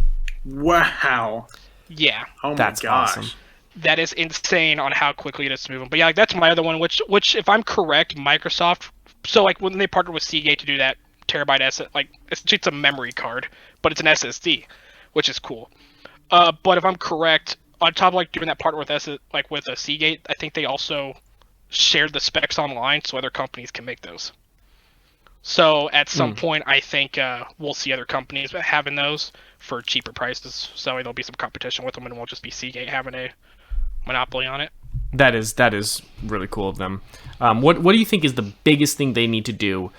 Wow. Yeah. Oh my gosh. Awesome. That is insane on how quickly it is to move them. But yeah, like, that's my other one. Which if I'm correct, Microsoft. So like when they partnered with Seagate to do that terabyte it's a memory card, but it's an SSD, which is cool. But if I'm correct, on top of like doing that partner with with a Seagate, I think they also shared the specs online so other companies can make those. So at some point, I think we'll see other companies having those for cheaper prices. So there'll be some competition with them, and it won't just be Seagate having a monopoly on it. That is really cool of them. What do you think is the biggest thing they need to do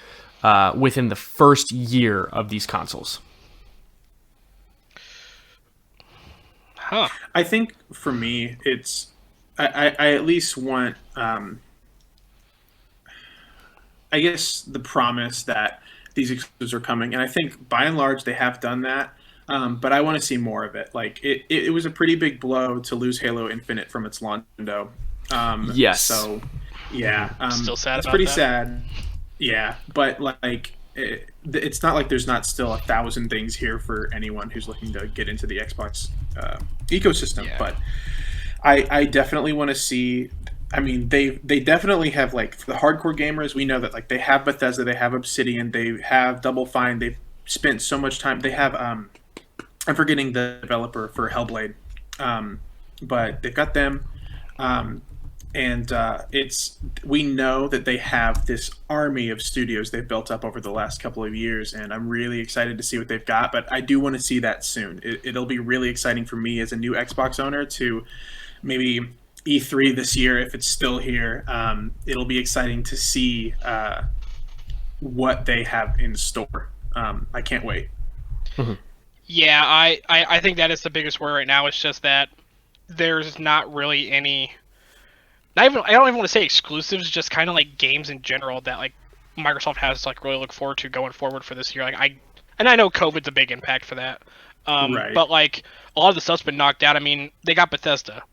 within the first year of these consoles? I think for me, it's I at least want. I guess the promise that these exclusives are coming, and I think by and large they have done that. But I want to see more of it. Like it was a pretty big blow to lose Halo Infinite from its launch window. Yes. So yeah, still sad. It's pretty sad. Yeah, but like it's not like there's not still 1,000 things here for anyone who's looking to get into the Xbox ecosystem. Yeah. But I definitely want to see. I mean, they definitely have, like, for the hardcore gamers, we know that, like, they have Bethesda, they have Obsidian, they have Double Fine, they've spent so much time. They have, I'm forgetting the developer for Hellblade, but they've got them. and we know that they have this army of studios they've built up over the last couple of years, and I'm really excited to see what they've got. But I do want to see that soon. It'll be really exciting for me as a new Xbox owner to maybe E3 this year if it's still here. It'll be exciting to see what they have in store. I can't wait. Yeah, I think that is the biggest worry right now. It's just that there's not really any. I don't even want to say exclusives, just kind of like games in general that like Microsoft has to like really look forward to going forward for this year. Like I know COVID's a big impact for that. Right. But like a lot of the stuff's been knocked out. I mean, they got Bethesda.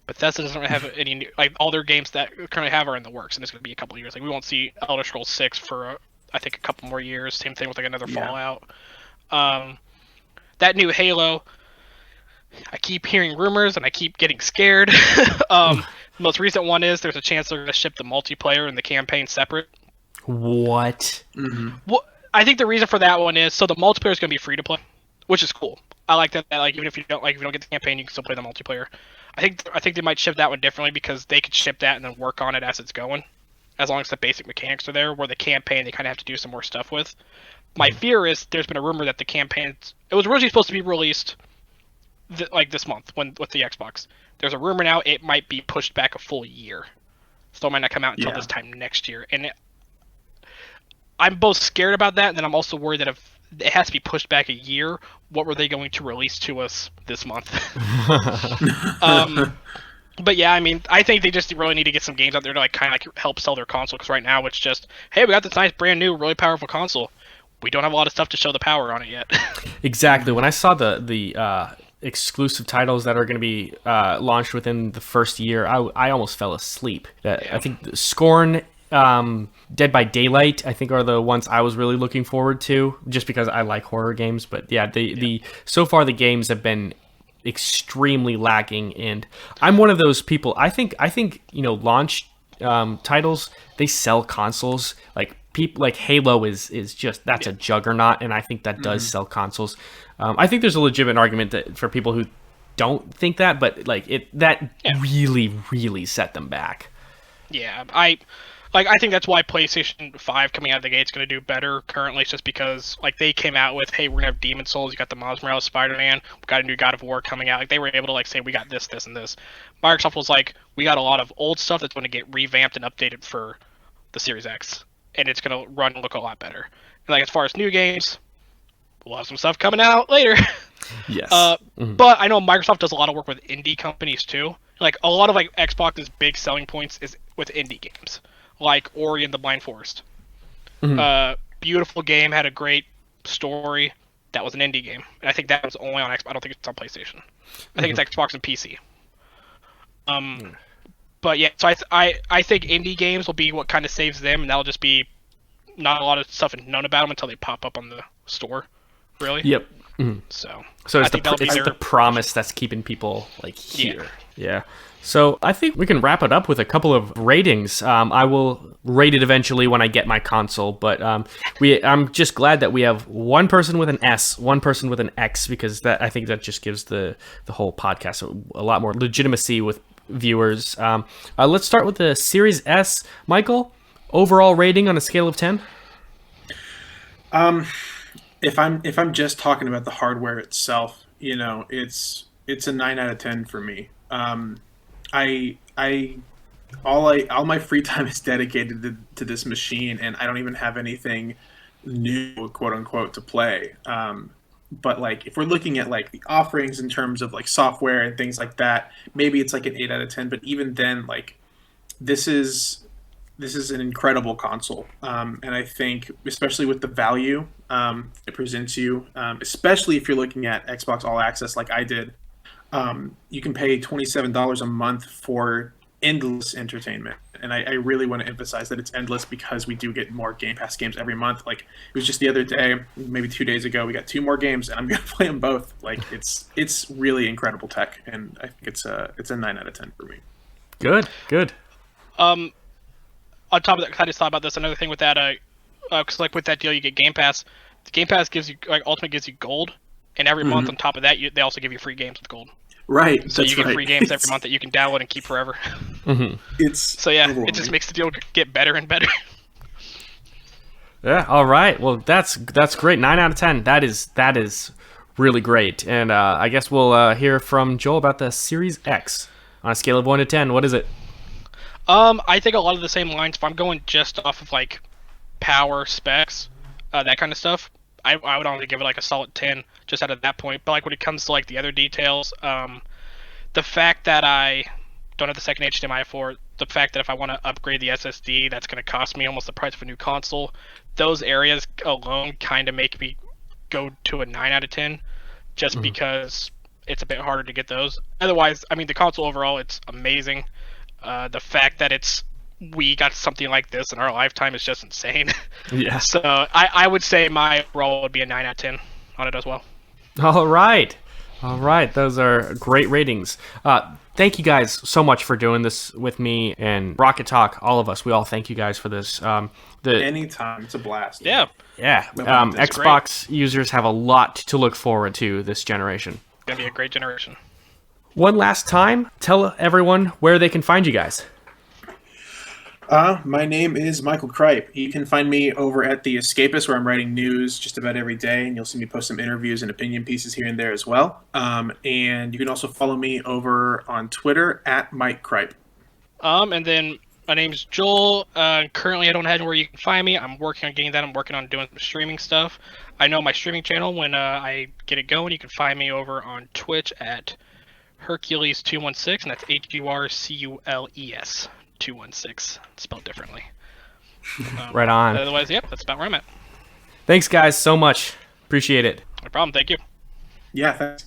Bethesda doesn't have any like all their games that currently have are in the works, and it's going to be a couple of years. Like we won't see Elder Scrolls 6 for I think a couple more years. Same thing with like another Fallout. That new Halo, I keep hearing rumors and I keep getting scared. The most recent one is there's a chance they're going to ship the multiplayer and the campaign separate. What? Well, I think the reason for that one is so the multiplayer is going to be free to play, which is cool. I like that. Like even if you don't get the campaign, you can still play the multiplayer. I think they might ship that one differently because they could ship that and then work on it as it's going, as long as the basic mechanics are there. Where the campaign they kind of have to do some more stuff with. My fear is there's been a rumor that the campaign it was originally supposed to be released this month with the Xbox. There's a rumor now it might be pushed back a full year, so it might not come out until this time next year. And I'm both scared about that, and then I'm also worried that if it has to be pushed back a year, what were they going to release to us this month? But yeah, I mean, I think they just really need to get some games out there to like kind of like help sell their console, because right now it's just, hey, we got this nice brand new really powerful console. We don't have a lot of stuff to show the power on it yet. Exactly. When I saw the exclusive titles that are going to be launched within the first year, I almost fell asleep. I think Scorn, Dead by Daylight, I think are the ones I was really looking forward to, just because I like horror games. But yeah, the so far the games have been extremely lacking, and I'm one of those people. I think launch titles, they sell consoles. Like people like Halo is just that's a juggernaut, and I think that does sell consoles. I think there's a legitimate argument that for people who don't think that, but like really really set them back. Yeah, I think that's why PlayStation 5 coming out of the gate is going to do better currently. It's just because like they came out with, hey, we're going to have Demon Souls, you got the Miles Morales Spider-Man, we got a new God of War coming out. Like they were able to like say we got this, this, and this. Microsoft was like, we got a lot of old stuff that's going to get revamped and updated for the Series X, and it's going to run and look a lot better. And like as far as new games, we'll have some stuff coming out later. Yes. But I know Microsoft does a lot of work with indie companies too. Like a lot of like Xbox's big selling points is with indie games, like Ori and the Blind Forest. Beautiful game, had a great story. That was an indie game, and I think that was only on Xbox. I don't think it's on PlayStation. I think it's Xbox and PC. But yeah, so I think indie games will be what kind of saves them, and that'll just be not a lot of stuff known about them until they pop up on the store. Really? Yep. So it's the promise that's keeping people like here. Yeah. So I think we can wrap it up with a couple of ratings. I will rate it eventually when I get my console, but I'm just glad that we have one person with an S, one person with an X, because I think that just gives the whole podcast a lot more legitimacy with viewers. Let's start with the Series S. Michael, overall rating on a scale of 10? If I'm just talking about the hardware itself, it's a 9 out of 10 for me. All my free time is dedicated to this machine, and I don't even have anything new, quote unquote, to play. But like if we're looking at like the offerings in terms of like software and things like that, maybe it's like an 8 out of 10. But even then, like this is an incredible console, and I think especially with the value it presents you, especially if you're looking at Xbox All Access like I did. You can pay $27 a month for endless entertainment, and I really want to emphasize that it's endless because we do get more Game Pass games every month. Like it was just the other day, maybe 2 days ago, we got 2 more games, and I'm gonna play them both. Like it's really incredible tech, and I think it's a 9 out of 10 for me. Good. On top of that, I just thought about this. Another thing with that, because like with that deal, you get Game Pass. The Game Pass gives you Ultimate gives you gold, and every month on top of that, they also give you free games with gold. Right. So that's you get right. free games every month that you can download and keep forever. It's So yeah, it overwhelming. just makes the deal get better and better. Yeah. All right. Well, that's great. 9 out of 10. That is really great. And I guess we'll hear from Joel about the Series X on a scale of 1 to 10. What is it? I think a lot of the same lines. If I'm going just off of like power specs, that kind of stuff, I would only give it like a solid 10 just out of that point. But like when it comes to like the other details, the fact that I don't have the second HDMI for, the fact that if I want to upgrade the SSD, that's going to cost me almost the price of a new console. Those areas alone kind of make me go to a 9 out of 10, just because it's a bit harder to get those. Otherwise, I mean, the console overall, it's amazing. The fact that we got something like this in our lifetime is just insane. Yeah. So I would say my roll would be a 9 out of 10 on it as well. All right. Those are great ratings. Thank you guys so much for doing this with me and Rocket Talk. All of us, we all thank you guys for this. Anytime. It's a blast. Yeah. Yeah. That's Xbox users have a lot to look forward to this generation. It's going to be a great generation. One last time, tell everyone where they can find you guys. My name is Michael Cripe. You can find me over at The Escapist, where I'm writing news just about every day, and you'll see me post some interviews and opinion pieces here and there as well. And you can also follow me over on Twitter at Mike Cripe. And then my name's Joel. Currently, I don't have anywhere you can find me. I'm working on getting that. I'm working on doing some streaming stuff. I know my streaming channel, when I get it going, you can find me over on Twitch at Hercules216, and that's HURCULES 216, spelled differently. Right on. Otherwise, yep, that's about where I'm at. Thanks, guys, so much. Appreciate it. No problem. Thank you. Yeah, thanks.